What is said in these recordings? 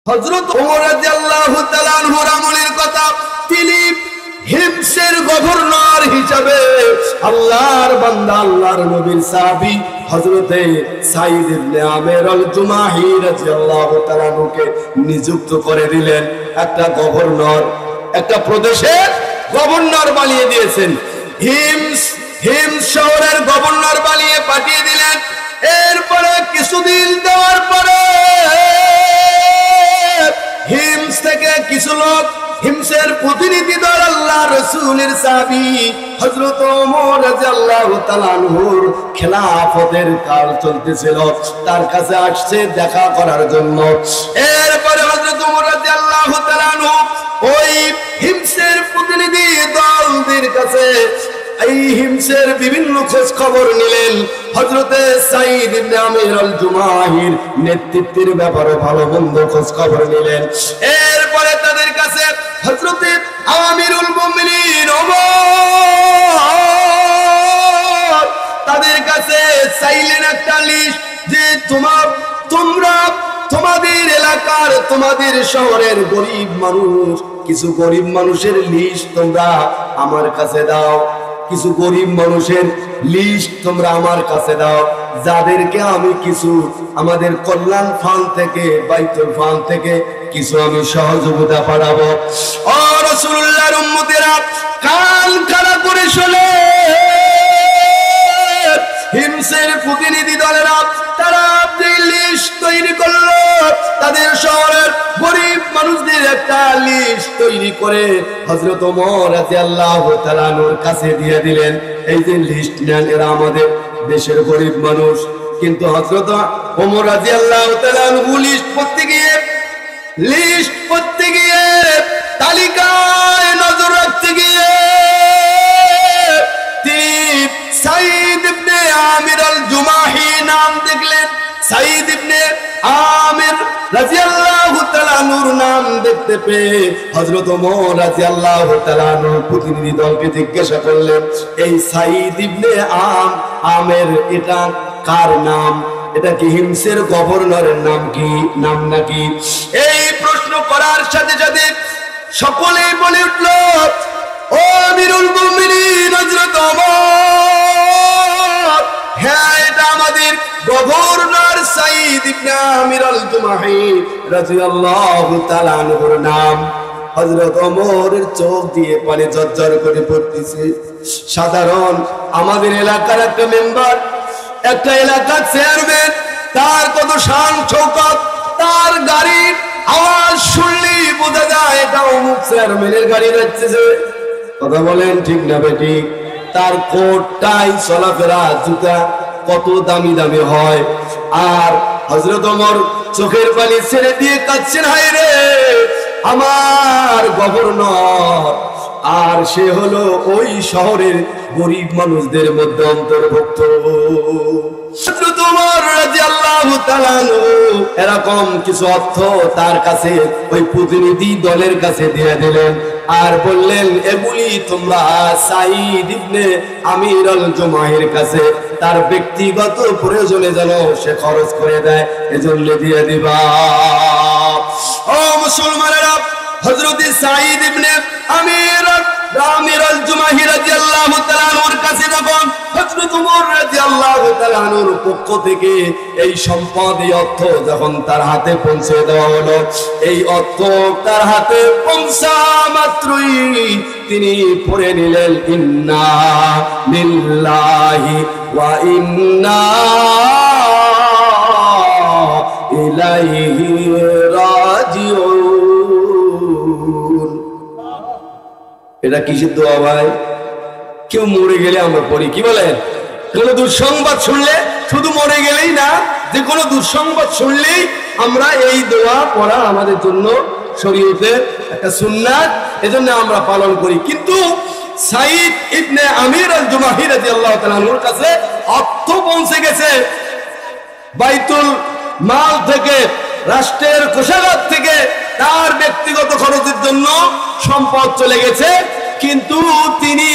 হযরত ওমর রাদিয়াল্লাহু তাআলা আনহুর আমলের কথা, তিনি হিমসের গভর্নর হিসাবে আল্লাহর বান্দা আল্লাহর নবীর সাহাবী হযরতে সাঈদ ইবনে আমির আল জুমাহি রাদিয়াল্লাহু তাআলা আনহুকে নিযুক্ত করে দিলেন। একটা গভর্নর, একটা প্রদেশের গভর্নর বানিয়ে দিয়েছেন। হিমস শহরের গভর্নর বানিয়ে পাঠিয়ে দিলেন। এরপরে কিছুদিন দেওয়ার পরে হিমস থেকে কিছু লোক, হিমসের প্রতিনিধি দল আল্লাহ রাসূলের সাহাবী হযরত ওমর রাদিয়াল্লাহু তাআলা আনহুর খেলাফতের কাল চলতেছিল, তার কাছে আসছে দেখা করার জন্য। এরপরে হযরত ওমর রাদিয়াল্লাহু তাআলা আনহু ওই হিমসের প্রতিনিধি দলদের কাছে এই হিমসের বিভিন্ন খোঁজ খবর নিলেন। হযরতে সাঈদ ইবনে আমির আল জুমাহির নেতৃত্বের ব্যাপারে ভালো মন্দ খোঁজ খবর নিলেন। এরপরে তাদের কাছে হযরতে আমিরুল মুমিনিন ওমর তাদের কাছে চাইলেন একটা লিস্ট, যে তোমরা তোমাদের এলাকার, তোমাদের শহরের গরিব মানুষ, কিছু গরিব মানুষের লিস্ট তোমরা আমার কাছে দাও। কিছু গরিব মানুষের লিস্ট তোমরা আমার কাছে দাও, যাদেরকে আমি কিছু আমাদের কল্যাণ ফান্ড থেকে, বাইতুল ফান্ড থেকে কিছু আমি সহযোগিতা পাঠাবো। ও রাসূলুল্লাহর উম্মতেরা, কান খাড়া করে শোনো। হিমসের প্রতিনিধি দলেরা তারা যে লিস্ট তৈরি করলো, তাদের শহরের গরিব মানুষদের একটা লিস্ট তৈরি করে হযরত ওমর রাদিয়াল্লাহু তাআলা আনহুর কাছে দিয়ে দিলেন। এই যে লিস্ট নেন, এরা আমাদের দেশের গরিব মানুষ। কিন্তু হযরত ওমর রাদিয়াল্লাহু তাআলা আনহু লিস্ট পড়তে গিয়ে তালিকায় নজর রাখতে গিয়ে তিনি সাঈদ ইবনে আমির আল জুমাহি নাম দেখলেন। সাঈদ ইবনে আমির রাদিয়াল্লাহু তাআলা আনহুর নাম দেখতে পেয়ে হযরত ওমর রাদিয়াল্লাহু তাআলা আনহু প্রতিনিধি দলকে জিজ্ঞাসা করলেন, এই সাঈদ ইবনে আমির এটা কার নাম? এটা কি হিমসের গভর্নরের নাম নাকি? এই প্রশ্ন করার সাথে সাথে সকলেই বলে উঠল, ও আমিরুল মুমিনিন হযরত ওমর, হ্যাঁ এটা আমাদের গভর্নর সাঈদ ইবনে আমির আল জুমাহি রাদিয়াল্লাহু তাআলা আনহুর নাম। হযরত ওমরের চোখ দিয়ে পানি ঝরঝর করে পড়তেছে। সাধারণ আমাদের এলাকার একটা মেম্বার, একটা এলাকার চেয়ারম্যান, তার কত শান শৌকত, তার গাড়ির আওয়াজ শুনলেই বোঝা যায় এটা অমুক চেয়ারম্যানের গাড়ি যাচ্ছে। কথা বলেন ঠিক না বেঠিক? তার কোট টাই চলাফেরা জুতা কত দামি দামি হয়। আর হযরত ওমর চোখের পানি ছেড়ে দিয়ে কাঁদছেন, হায় রে আমার গভর্নর, আর সে হলো ওই শহরের গরিব মানুষদের মধ্যে অন্তর্ভুক্ত। হযরত ওমর রাদিয়াল্লাহু তাআলা এরকম কিছু অর্থ তার কাছে ওই প্রতিনিধি দলের কাছে দিয়ে দিলেন, আর বললেন এগুলি তোমরা সাঈদ ইবনে আমির আল জুমাহির কাছে তার ব্যক্তিগত প্রয়োজনে যেন সে খরচ করে দেয়, এজন্য দিয়ে দিবা। ও মুসলমানেরা, হযরত সাঈদ ইবনে আমির আল জুমাহি রাদিয়াল্লাহু তাআলা আনহুর কাছে যখন হযরত ওমর রাদিয়াল্লাহু তাআলা আনহুর পক্ষ থেকে এই সম্পদ, এই অর্থ যখন তার হাতে পৌঁছে দেওয়া হলো, এই অর্থ তার হাতে পৌঁছা মাত্রই তিনি পড়ে নিলেন, ইন্না লিল্লাহি ওয়া ইন্না ইলাইহি রাজিউন। এটা কিসের দোয়া ভাই? কেউ মরে গেলে আমরা পড়ি, কি বলেন? কোন দুঃসংবাদ শুনলে শুধু মরে গেলেই না, যে কোনো দুঃসংবাদ শুনলেই আমরা এই দোয়া পড়া আমাদের জন্য শরীয়তের একটা সুন্নাত, এজন্য আমরা পালন করি। কিন্তু সাঈদ ইবনে আমির আল জুমাহি রাদিয়াল্লাহু তাআলা আনহুর কাছে অর্থ পৌঁছে গেছে, বাইতুল মাল থেকে, রাষ্ট্রের কোষাগার থেকে তার ব্যক্তিগত খরচের জন্য সম্পদ চলে গেছে। কিন্তু তিনি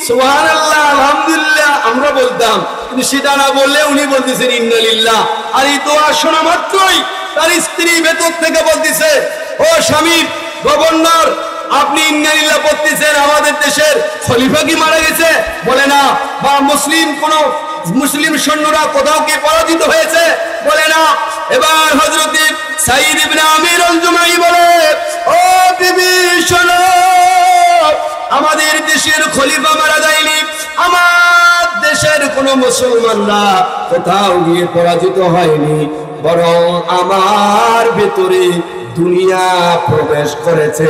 সুবহানাল্লাহ আলহামদুলিল্লাহ আমরা বলতাম, কিন্তু সেটা না বললে উনি বলতেছেন ইন্না লিল্লাহ। আর এই দোয়া শোনা মাত্রই তার স্ত্রী ভেতর থেকে বলতেছে, ও স্বামী গভর্নর, আপনি ইন্নালিল্লাহ পড়তেছেন, আমাদের দেশের খলিফা কি মারা গেছে? বলে না। বা মুসলিম সৈন্যরা কোথাও কি পরাজিত হয়েছে? বলে না। এবার হযরত সাঈদ ইবনে আমির আল জুমাহি বলে, ও বিবি শোনো, আমাদের দেশের খলিফা মারা যায়নি, আমার দেশের কোন মুসলমানরা কোথাও গিয়ে পরাজিত হয়নি, বরং আমার ভেতরে দুনিয়া প্রবেশ করেছে।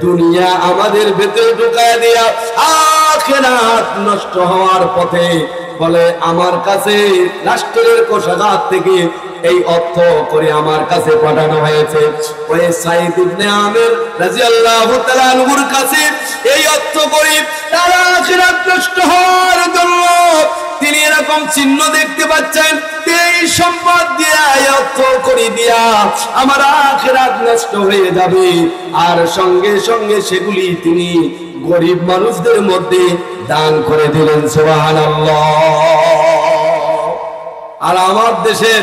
দুনিয়া আমাদের ভেতরে ঢুকায় দিয়া আখিরাত নষ্ট হওয়ার পথে। বলে আমার কাছে রাষ্ট্রের কোষাগার থেকে এই অর্থ করে আমার কাছে পাঠানো হয়েছে। ওই সাঈদ ইবনে আমির রাদিয়াল্লাহু তাআলা আনহুর কাছে এই অর্থ করে তার আখিরাত নষ্ট হওয়ার জন্য তিনি এরকম চিহ্ন দেখতে পাচ্ছেন, এই সম্পদ দিয়া, এই অর্থ করে দিয়া আমার আখিরাত নষ্ট হয়ে যাবে। আর সঙ্গে সঙ্গে সেগুলি তিনি গরিব মানুষদের মধ্যে দান করে দিলেন। সুবহানাল্লাহ। আর আমার দেশের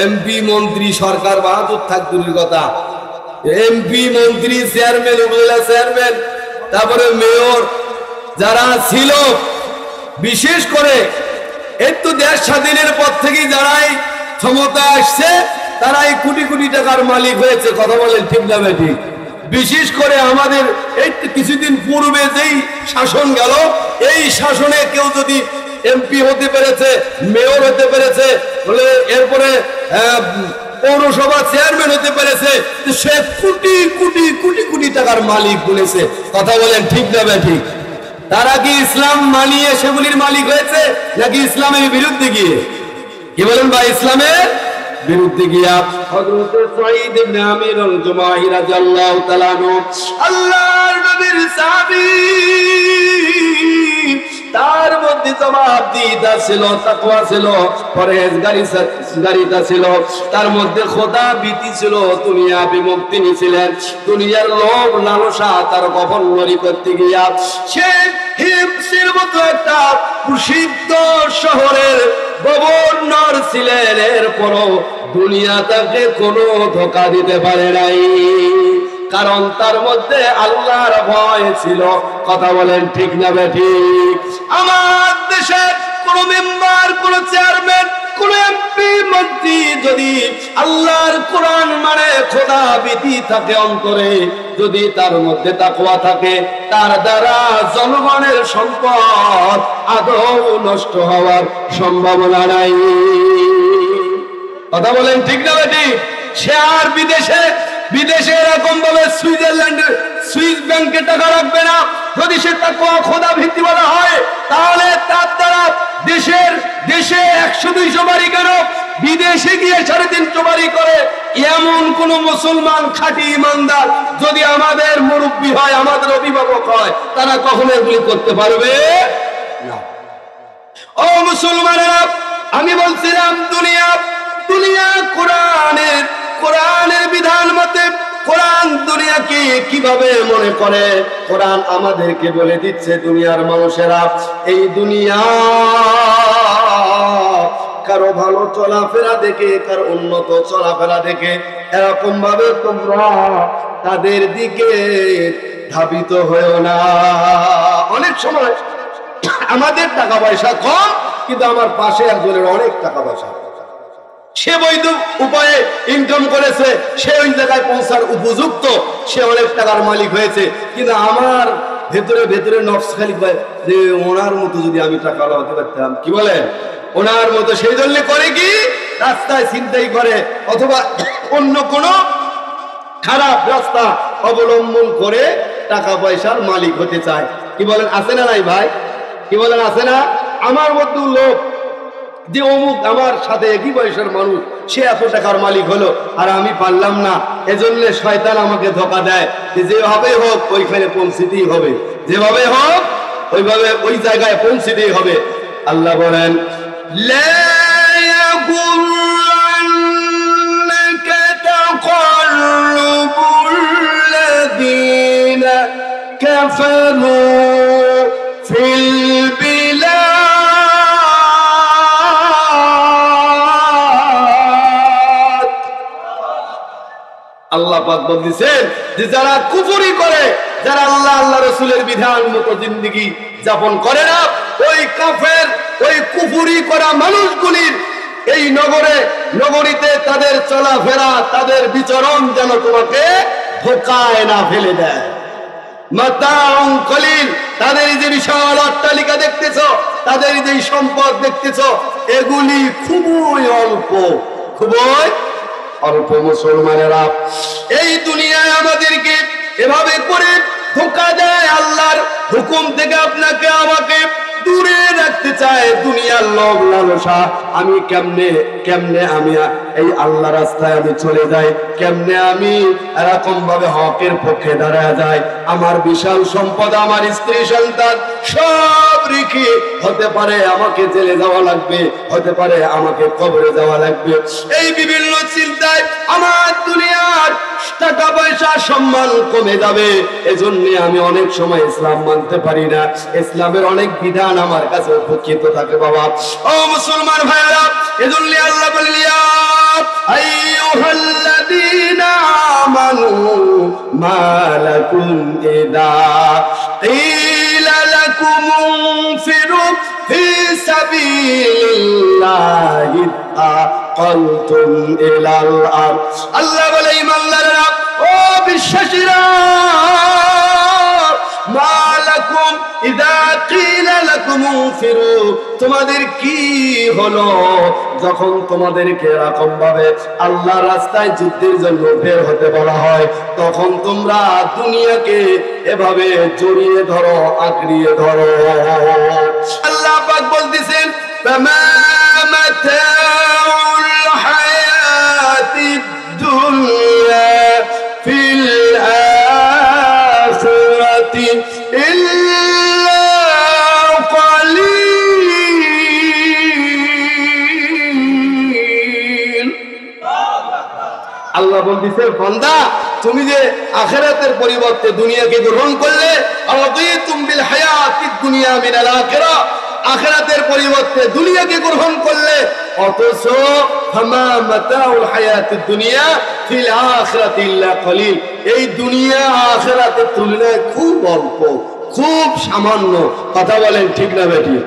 এমপি মন্ত্রী সরকার বাহাদুর থাকতুর কথা, এমপি মন্ত্রী চেয়ারম্যান, উপজেলা চেয়ারম্যান, তারপরে মেয়র যারা ছিল, বিশেষ করে একটু দেশ স্বাধীনের পর থেকে যারাই ক্ষমতা আসছে তারাই কোটি কোটি টাকার মালিক হয়েছে। কথা বলেন ঠিক না ঠিক? বিশেষ করে আমাদের এই কিছুদিন পূর্বে যেই শাসন গেল, এই শাসনে কেউ যদি এমপি হতে পেরেছে, মেয়র হতে পেরেছে, বলে এরপরে পৌরসভা চেয়ারম্যান হতে পেরেছে, সে কোটি কোটি কোটি কোটি টাকার মালিক বলেছে। কথা বলেন ঠিক না ঠিক? তারা কি ইসলাম মানিয়ে সেগুলির মালিক হয়েছে, নাকি ইসলামের বিরুদ্ধে গিয়ে? কি বলেন ভাই? ইসলামের বিরুদ্ধে গিয়া। হযরত সাঈদ ইবনে আমির আল জুমাহি রাদিয়াল্লাহু তাআলা আনহু আল্লাহর নবীর সাহাবী, তার মধ্যে জবাবদিহিতা ছিল, তাকওয়া ছিল, পরহেজগারিতা ছিল, তার মধ্যে খোদা ভীতি ছিল, দুনিয়া বিমুখ তিনি ছিলেন। দুনিয়ার লোভ লালসা তার গভর্নরি করতে গিয়া সে হিমসের মতো একটা প্রসিদ্ধ শহরের গভর্নর ছিলেন। এরপরও দুনিয়া তাকে কোনো ধোঁকা দিতে পারে নাই, কারণ তার মধ্যে আল্লাহর ভয় ছিল। কথা বলেন ঠিক না ঠিক? আমার দেশের কোন মেম্বার, কোন চেয়ারম্যান, কোন এমপি মন্ত্রী যদি আল্লাহর কোরআন মানে, খোদা ভীতি থাকে অন্তরে, যদি তার মধ্যে তাকওয়া থাকে, তার দ্বারা জনগণের সম্পদ আদৌ নষ্ট হওয়ার সম্ভাবনা নাই। কথা বলেন ঠিক না ঠিক? সে আর বিদেশে এরকম ভাবে সুইস ব্যাংকে টাকা রাখবে না। যদি সে তাকওয়া খোদা ভিত্তিওয়ালা হয়, তাহলে তার দ্বারা দেশে 100-200 বাড়ি কেন, বিদেশে গিয়ে 350 বাড়ি করে এমন কোন মুসলমান খাঁটি ইমানদার যদি আমাদের মুরব্বী হয়, আমাদের অভিভাবক হয়, তারা কখনো এগুলি করতে পারবে না। ও মুসলমানেরা, আমি বলছিলাম দুনিয়া কোরআনের বিধান মতে কোরআন দুনিয়াকে কিভাবে মনে করে। কোরআন আমাদেরকে বলে দিচ্ছে, দুনিয়ার মানুষেরা, এই দুনিয়া কারো ভালো চলাফেরা দেখে, কারো উন্নত চলাফেরা দেখে এরকম ভাবে তোমরা তাদের দিকে ধাবিত হয়েও না। অনেক সময় আমাদের টাকা পয়সা কম, কিন্তু আমার পাশে একজনের অনেক টাকা পয়সা, সে বৈধ উপায়ে ইনকাম করেছে, সে ওই জায়গায় পৌঁছার উপযুক্ত, সে অনেক টাকার মালিক হয়েছে, কিন্তু আমার ভেতরে নফস খালি পায় যে ওনার মতো যদি আমি টাকা লাগাতে পারতাম। কি বলে? ওনার মতো। সেই জন্য করে কি, রাস্তায় ছিনতাই করে অথবা অন্য কোনো খারাপ রাস্তা অবলম্বন করে টাকা পয়সার মালিক হতে চায়। কি বলেন? আছে না নাই ভাই? কি বলেন? আছে না? আমার মতো লোক যে অমুক আমার সাথে একই বয়সের মানুষ, সে এত টাকার মালিক হলো আর আমি পারলাম না, এজন্য শয়তান আমাকে ধোঁকা দেয় যে যেভাবে হোক ওইখানে পৌঁছিতেই হবে, যেভাবে হোক ওইভাবে ওই জায়গায় পৌঁছিতেই হবে। আল্লাহ বলেন, লা ইয়াগুররান্নাকা তাকাল্লুবুল লাযীনা কাফারু ফিল বিলাদ। পাক বলতেছেন যে যারা কুফরি করে, যারা আল্লাহ আল্লাহ রাসূলের বিধান মতো জিন্দেগি যাপন করে না, ওই কাফের ওই কুফরি করা মানুষগুলির এই নগরীতে তাদের চলাফেরা, তাদের বিচরণ যেন তোমাকে ধোঁকায় না ফেলে দেয়। মাতাউন কলিল, তাদের যে বিশাল অট্টালিকা দেখতেছো, তাদের যে সম্পদ দেখতেছো, এগুলি খুবই অল্প, খুবই অল্প। মুসলমানেরা এই দুনিয়ায় আমাদেরকে এভাবে করে ধোঁকা দেয়, আল্লাহর হুকুম থেকে আপনাকে আমাকে দূরে রাখতে চায়। দুনিয়ার লোভ লালসা, আমি কেমনে আমি এই আল্লাহ রাস্তায় আমি চলে যাই, কেমনে আমি এরকম ভাবে হকের পক্ষে দাঁড়ায় যাই। আমার বিশাল সম্পদ, আমার স্ত্রী সন্তান সব রেখে হতে পারে আমাকে জেলে যাওয়া লাগবে, হতে পারে আমাকে কবরে যাওয়া লাগবে, এই বিভিন্ন চিন্তায় আমার দুনিয়ার টাকা পয়সা সম্মান কমে যাবে। এজন্য আমি অনেক সময় ইসলাম মানতে পারি না, ইসলামের অনেক বিধান আমার কাছে উপেক্ষিত থাকে। বাবা ও মুসলমান ভাইরা, এজন্য আল্লাহ বলেন ইয়া আইয়ুহাল্লাযীনা আমানু মা লাকুম ইযা ক্বিলা লাকুম ইনফিরু ফি সাবিলিল্লাহি আকালতুম ইলাল আরদ। আল্লাহ বলে ঈমানদাররা, ও বিশ্বাসীরা, মা লাকুম ইযা ক্বিলা লাকুম ইনফিরু, তোমাদের কি হলো যখন তোমাদেরকে এরকম ভাবে আল্লাহর রাস্তায় যুদ্ধের জন্য বের হতে বলা হয়, তখন তোমরা দুনিয়াকে এভাবে জড়িয়ে ধরো, আঁকড়িয়ে ধরো। আল্লাহ পাক বলতেছেন ফামা মাতাউল হায়াতিদ দুনিয়া ফিল আখিরাতি ইল্লা কালিল। আল্লাহ বলতেছে বান্দা, তুমি যে আখিরাতের পরিবর্তে দুনিয়াকে গ্রহণ করলে, রাদিতুম বিল হায়াতিদ দুনিয়া মিনাল আখিরাহ, আখিরাতের পরিবর্তে দুনিয়াকে গ্রহণ করলে, অথচ ফামা মাতাউল হায়াতিদ দুনিয়া ফিল আখিরাতি ইল্লা কালিল, এই দুনিয়া আখিরাতের তুলনায় খুব অল্প, খুব সামান্য। কথা বলেন ঠিক না বেঠিক?